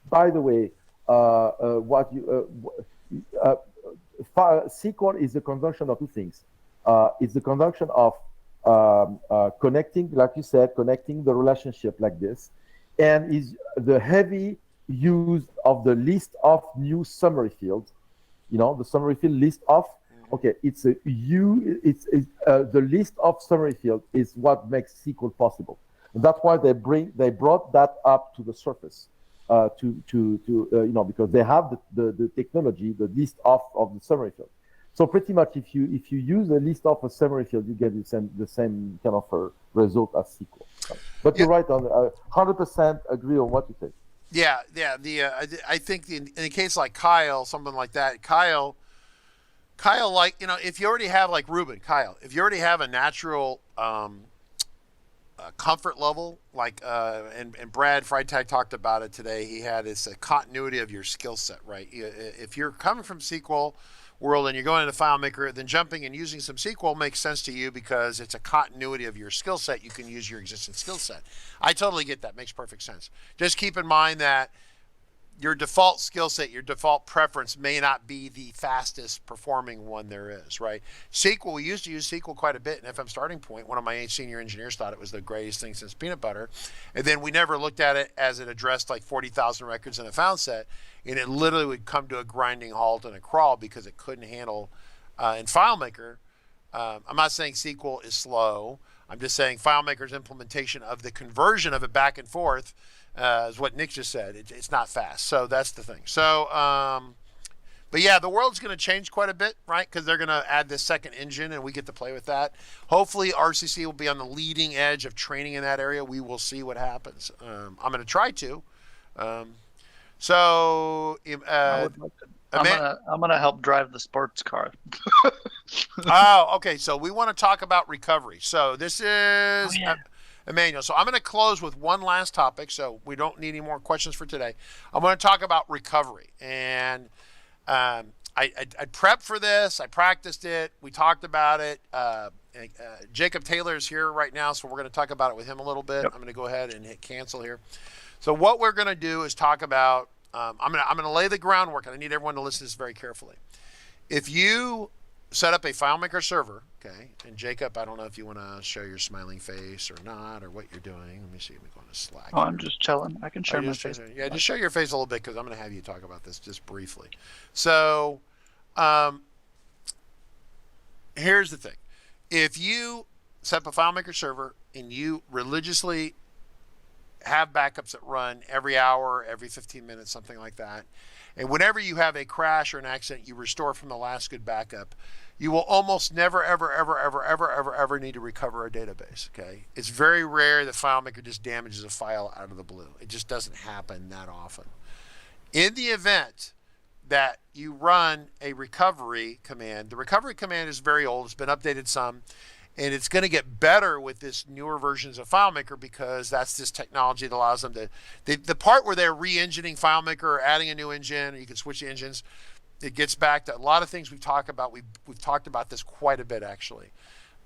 By the way, SQL is the conjunction of two things. It's the conjunction of connecting, like you said, connecting the relationship like this, and is the heavy use of the list of new summary fields. The summary field list of. Okay, the list of summary field is what makes SQL possible. And that's why they brought that up to the surface, because they have the technology, the list of the summary field. So pretty much, if you use the list of a summary field, you get the same kind of a result as SQL. But you're right on 100% agree on what you say. Yeah. I think in a case like Kyle, something like that, Kyle, like, if you already have, like Ruben, Kyle, if you already have a natural comfort level, like, and Brad Freitag talked about it today, he had this continuity of your skill set, right? If you're coming from SQL world and you're going into FileMaker, then jumping and using some SQL makes sense to you because it's a continuity of your skill set. You can use your existing skill set. I totally get that. Makes perfect sense. Just keep in mind that your default skill set, your default preference may not be the fastest performing one there is, right? SQL, we used to use SQL quite a bit in FM Starting Point. One of my senior engineers thought it was the greatest thing since peanut butter. And then we never looked at it as it addressed like 40,000 records in a found set. And it literally would come to a grinding halt and a crawl because it couldn't handle, in FileMaker. I'm not saying SQL is slow. I'm just saying FileMaker's implementation of the conversion of it back and forth is what Nick just said. It's not fast. So that's the thing. So, but yeah, the world's going to change quite a bit, right? Because they're going to add this second engine and we get to play with that. Hopefully RCC will be on the leading edge of training in that area. We will see what happens. I'm going to try to. I'm gonna help drive the sports car. Oh, okay. So we want to talk about recovery. So this is Emmanuel. So I'm going to close with one last topic. So we don't need any more questions for today. I'm going to talk about recovery, and I prepped for this. I practiced it. We talked about it. Jacob Taylor is here right now, so we're going to talk about it with him a little bit. Yep. I'm going to go ahead and hit cancel here. So what we're going to do is talk about. I'm going to lay the groundwork, and I need everyone to listen to this very carefully. If you set up a FileMaker server, okay, and Jacob, I don't know if you want to show your smiling face or not, or what you're doing. Let me see. Let me go into Slack. Oh, I'm just chilling. I can share my face. Yeah, just show your face a little bit because I'm going to have you talk about this just briefly. So, here's the thing. If you set up a FileMaker server and you religiously have backups that run every hour, every 15 minutes, something like that. And whenever you have a crash or an accident, you restore from the last good backup, you will almost never, ever need to recover a database, okay? It's very rare that FileMaker just damages a file out of the blue. It just doesn't happen that often. In the event that you run a recovery command, the recovery command is very old. It's been updated some. And it's going to get better with this newer versions of FileMaker because that's this technology that allows them to, the part where they're re-engineering FileMaker or adding a new engine, or you can switch the engines, it gets back to a lot of things we talk about. We've talked about this quite a bit, actually.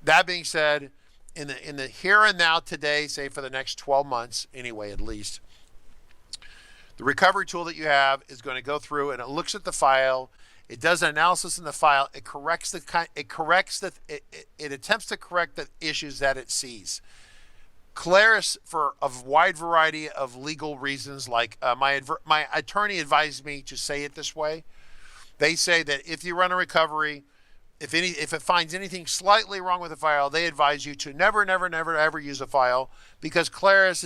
That being said, in the here and now today, say for the next 12 months anyway, at least, the recovery tool that you have is going to go through and it looks at the file. It does an analysis in the file. It attempts to correct the issues that it sees. Claris, for a wide variety of legal reasons, like my attorney advised me to say it this way. They say that if you run a recovery, if it finds anything slightly wrong with a file, they advise you to never ever use a file, because Claris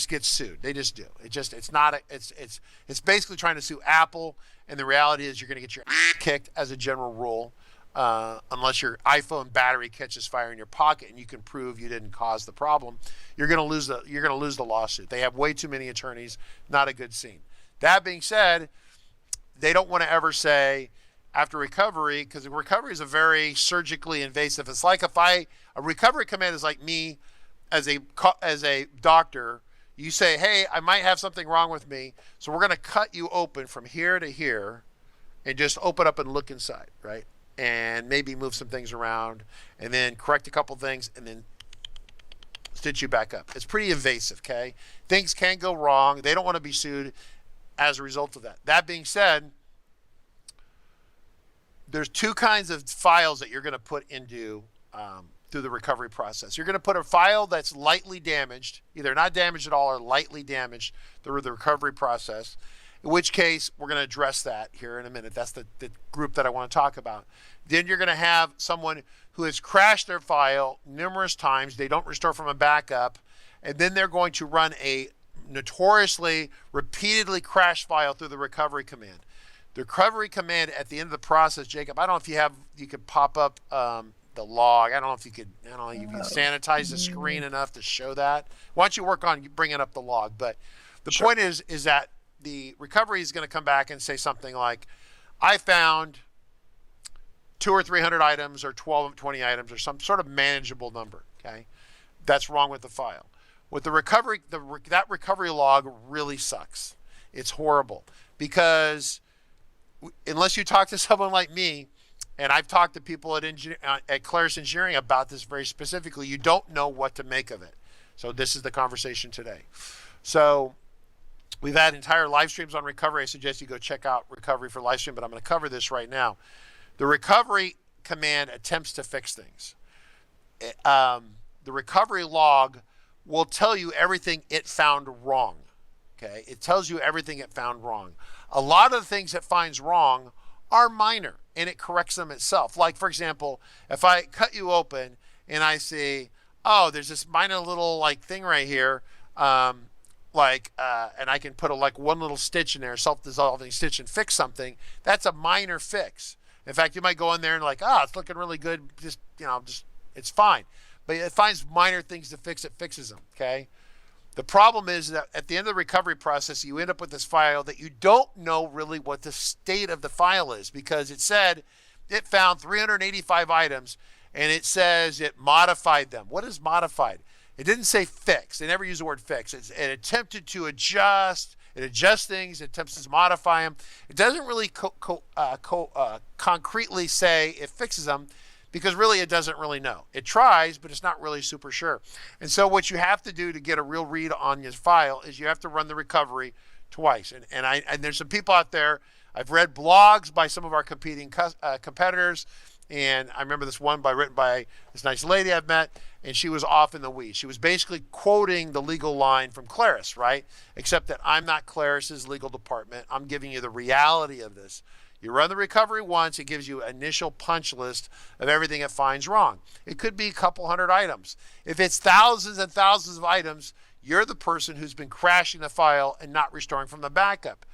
gets sued. They just do. It's basically trying to sue Apple, and the reality is you're going to get your kicked as a general rule. Unless your iPhone battery catches fire in your pocket and you can prove you didn't cause the problem, you're going to lose the lawsuit. They have way too many attorneys. Not a good scene. That being said, they don't want to ever say after recovery, because recovery is a very surgically invasive. It's like a recovery command is like me as a doctor. You say, hey, I might have something wrong with me, so we're going to cut you open from here to here and just open up and look inside, right? And maybe move some things around, and then correct a couple things, and then stitch you back up. It's pretty invasive, okay? Things can go wrong. They don't want to be sued as a result of that. That being said, there's two kinds of files that you're going to put into through the recovery process. You're going to put a file that's lightly damaged, either not damaged at all or lightly damaged through the recovery process, in which case we're going to address that here in a minute. That's the group that I want to talk about. Then you're going to have someone who has crashed their file numerous times. They don't restore from a backup, and then they're going to run a notoriously repeatedly crashed file through the recovery command. The recovery command at the end of the process, Jacob, I don't know if you could pop up the log. I don't know if you could sanitize the screen enough to show that. Why don't you work on bringing up the log? But the point is that the recovery is going to come back and say something like, I found 200 or 300 items or 12 or 20 items or some sort of manageable number, okay? That's wrong with the file. With the recovery, that recovery log really sucks. It's horrible, because unless you talk to someone like me, and I've talked to people at Claris Engineering about this very specifically, you don't know what to make of it. So this is the conversation today. So we've had entire live streams on recovery. I suggest you go check out recovery for live stream, but I'm going to cover this right now. The recovery command attempts to fix things. The recovery log will tell you everything it found wrong. Okay, it tells you everything it found wrong. A lot of the things it finds wrong are minor, and it corrects them itself. Like, for example, if I cut you open and I see, oh, there's this minor little thing right here, and I can put one little stitch in there, self-dissolving stitch, and fix something. That's a minor fix. In fact, you might go in there and it's looking really good. Just it's fine. But it finds minor things to fix. It fixes them. Okay. The problem is that at the end of the recovery process, you end up with this file that you don't know really what the state of the file is, because it said it found 385 items and it says it modified them. What is modified? It didn't say fix. They never use the word fix. It attempted to adjust. It adjusts things. It attempts to modify them. It doesn't really concretely say it fixes them, because really it doesn't really know. It tries, but it's not really super sure. And so what you have to do to get a real read on your file is you have to run the recovery twice. And there's some people out there, I've read blogs by some of our competing competitors, and I remember this one written by this nice lady I've met, and she was off in the weeds. She was basically quoting the legal line from Claris, right? Except that I'm not Claris's legal department. I'm giving you the reality of this. You run the recovery once, it gives you an initial punch list of everything it finds wrong. It could be a couple hundred items. If it's thousands and thousands of items, you're the person who's been crashing the file and not restoring from the backup.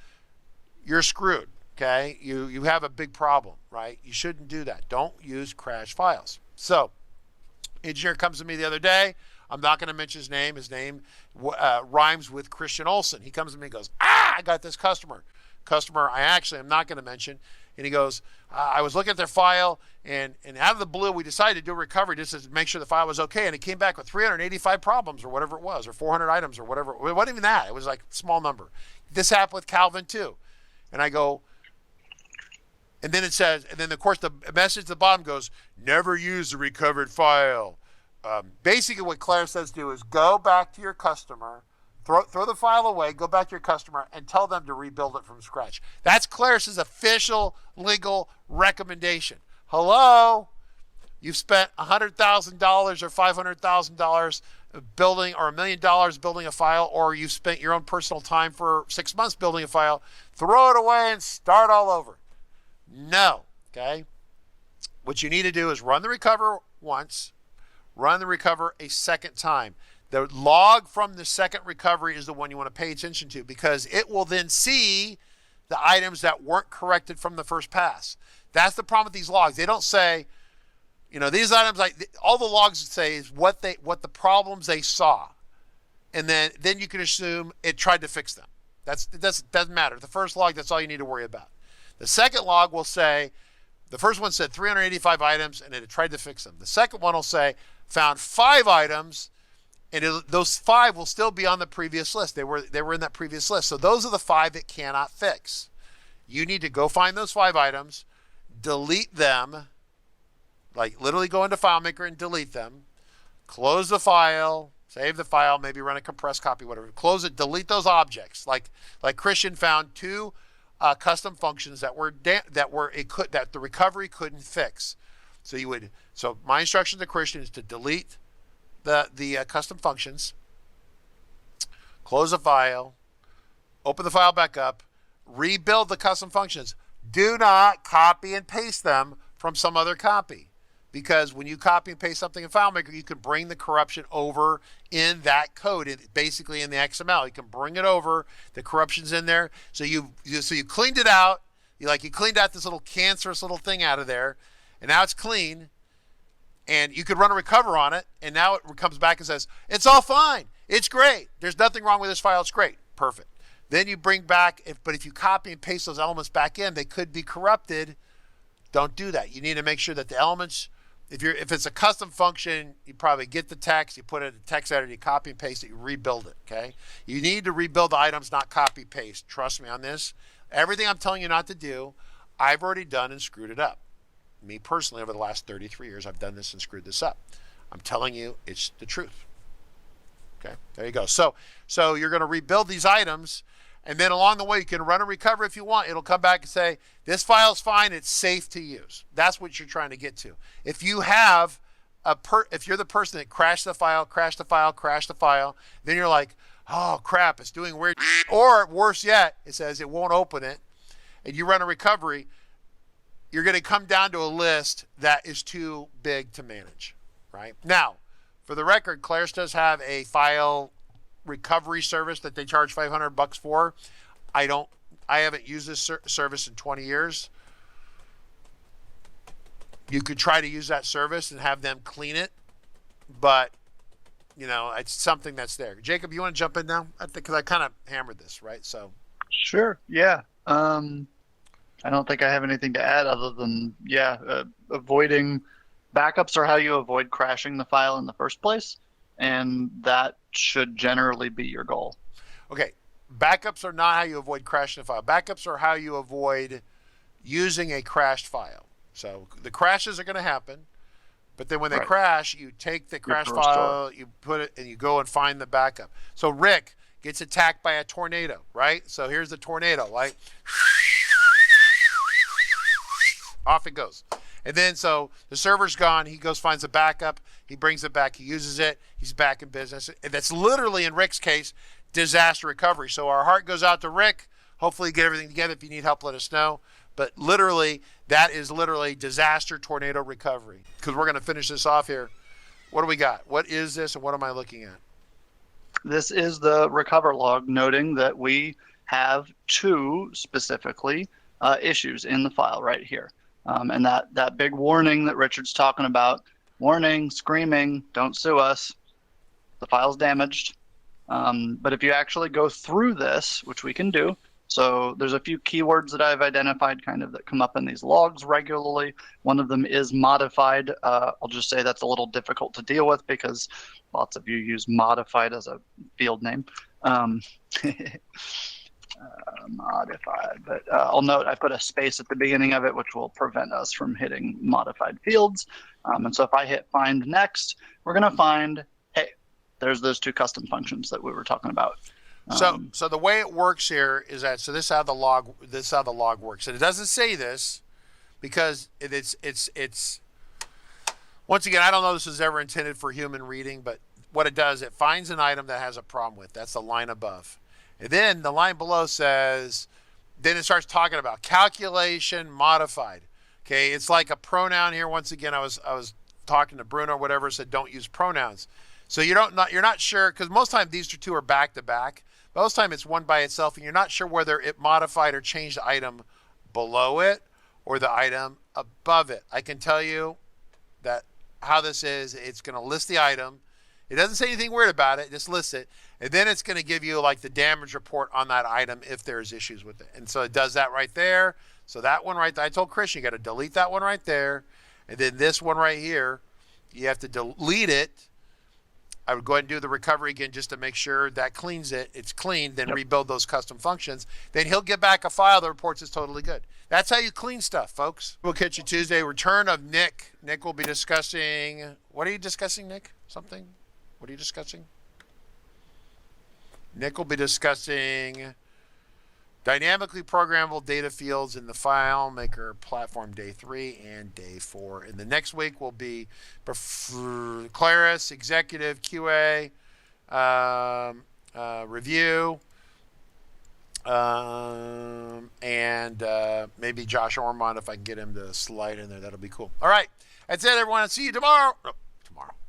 You're screwed, okay? You have a big problem, right? You shouldn't do that. Don't use crash files. So, engineer comes to me the other day. I'm not going to mention his name. His name rhymes with Christian Olsen. He comes to me and goes, I got this customer I actually am not going to mention, and he goes, I was looking at their file, and out of the blue we decided to do a recovery just to make sure the file was okay, and it came back with 385 problems or whatever it was, or 400 items or whatever. It wasn't even that. It was a small number. This happened with Calvin too. And I go, and then it says, and then of course the message at the bottom goes, never use the recovered file. Basically what Claire says to do is go back to your customer, throw the file away, go back to your customer, and tell them to rebuild it from scratch. That's Claris's official legal recommendation. Hello? You've spent $100,000 or $500,000 building, or $1 million building a file, or you've spent your own personal time for 6 months building a file, throw it away and start all over. No, okay? What you need to do is run the recover once, run the recover a second time. The log from the second recovery is the one you want to pay attention to, because it will then see the items that weren't corrected from the first pass. That's the problem with these logs. They don't say, you know, these items, like all the logs say is what the problems they saw, and then you can assume it tried to fix them. It doesn't matter. The first log, that's all you need to worry about. The second log will say, the first one said 385 items and it tried to fix them. The second one will say found 5 items, and those 5 will still be on the previous list. They were in that previous list. So those are the 5 it cannot fix. You need to go find those 5 items, delete them, like literally go into FileMaker and delete them, close the file, save the file, maybe run a compressed copy, whatever. Close it, delete those objects. Like Christian found 2 custom functions that the recovery couldn't fix. So my instruction to Christian is to delete the custom functions, close the file, open the file back up, rebuild the custom functions. Do not copy and paste them from some other copy, because when you copy and paste something in FileMaker, you can bring the corruption over in that code, basically in the XML. You can bring it over. The corruption's in there. So you cleaned it out. You cleaned out this little cancerous little thing out of there, and now it's clean. And you could run a recover on it, and now it comes back and says, it's all fine. It's great. There's nothing wrong with this file. It's great. Perfect. Then you bring back, but if you copy and paste those elements back in, they could be corrupted. Don't do that. You need to make sure that the elements, if it's a custom function, you probably get the text, you put it in a text editor, you copy and paste it, you rebuild it, okay? You need to rebuild the items, not copy paste. Trust me on this. Everything I'm telling you not to do, I've already done and screwed it up. Me personally, over the last 33 years, I've done this and screwed this up. I'm telling you, it's the truth. Okay, there you go. So you're going to rebuild these items, and then along the way, you can run a recovery if you want. It'll come back and say, this file's fine, it's safe to use. That's what you're trying to get to. If you have if you're the person that crashed the file, then you're like, oh crap, it's doing weird. Or worse yet, it says it won't open it, and you run a recovery, you're going to come down to a list that is too big to manage, right? Now, for the record, Claris does have a file recovery service that they charge $500 for. I haven't used this service in 20 years. You could try to use that service and have them clean it, but you know, it's something that's there. Jacob, you want to jump in now? I think, because I kind of hammered this, right? So sure, yeah. I don't think I have anything to add other than, avoiding backups are how you avoid crashing the file in the first place, and that should generally be your goal. Okay, backups are not how you avoid crashing the file. Backups are how you avoid using a crashed file. So the crashes are going to happen, but then when they crash, you take the crash file, you put it, and you go and find the backup. So Rick gets attacked by a tornado, right? So here's the tornado, like off it goes. And then so the server's gone, he goes, finds a backup, he brings it back, he uses it, he's back in business. And that's literally, in Rick's case, disaster recovery. So our heart goes out to Rick. Hopefully get everything together. If you need help, let us know. But literally, that is literally disaster tornado recovery. Because we're going to finish this off here. What do we got? What is this, and what am I looking at? This is the recover log, noting that we have 2 specifically issues in the file right here. And that big warning that Richard's talking about, warning, screaming, don't sue us, the file's damaged. But if you actually go through this, which we can do, so there's a few keywords that I've identified kind of that come up in these logs regularly. One of them is modified. I'll just say that's a little difficult to deal with because lots of you use modified as a field name. Modified, but I'll note I put a space at the beginning of it, which will prevent us from hitting modified fields. And so if I hit find next, we're going to find, hey, there's those 2 custom functions that we were talking about. So the way it works here is that, so this is how the log works. And it doesn't say this because it's once again, I don't know if this is ever intended for human reading, but what it does, it finds an item that has a problem with. That's the line above. And then the line below says, then it starts talking about calculation modified. Okay, it's like a pronoun here. Once again, I was talking to Bruno or whatever, said don't use pronouns. So you're not sure, because most time these two are back to back. Most time it's one by itself, and you're not sure whether it modified or changed the item below it or the item above it. I can tell you that how this is, it's going to list the item. It doesn't say anything weird about it, just lists it. And then it's going to give you like the damage report on that item if there's issues with it. And so it does that right there. So that one right there, I told Christian, you got to delete that one right there. And then this one right here, you have to delete it. I would go ahead and do the recovery again just to make sure that cleans it. It's clean, then rebuild those custom functions. Then he'll get back a file that reports it's totally good. That's how you clean stuff, folks. We'll catch you Tuesday. Return of Nick. Nick will be discussing, what are you discussing, Nick? Something? What are you discussing? Nick will be discussing dynamically programmable data fields in the FileMaker platform day 3 and day 4. And the next week will be Claris, executive QA, review, and maybe Josh Ormond, if I can get him to slide in there. That'll be cool. All right. That's it, everyone. I'll see you tomorrow. No,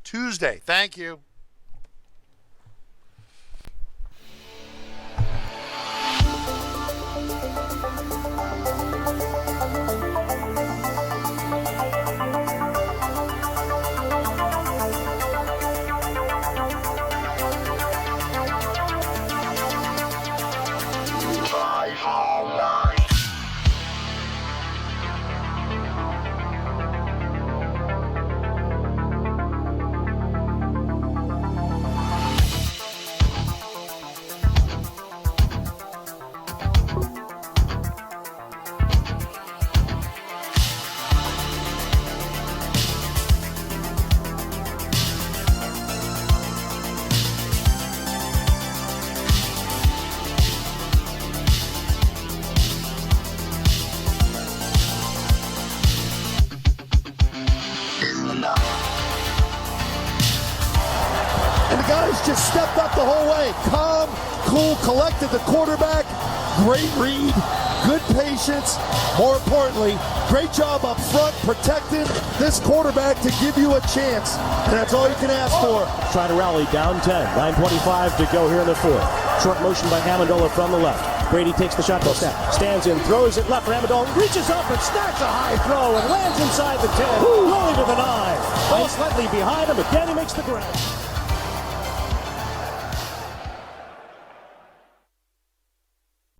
Tuesday. Thank you. Just stepped up the whole way. Calm, cool, collected the quarterback. Great read, good patience. More importantly, great job up front protecting this quarterback to give you a chance. And that's all you can ask for. Trying to rally down 10. 9:25 to go here in the fourth. Short motion by Amendola from the left. Brady takes the shotgun snap. Stands in, throws it left for Amendola. Reaches up and snacks a high throw and lands inside the 10. Rolling to the 9. Ball slightly behind him. Again, he makes the grab.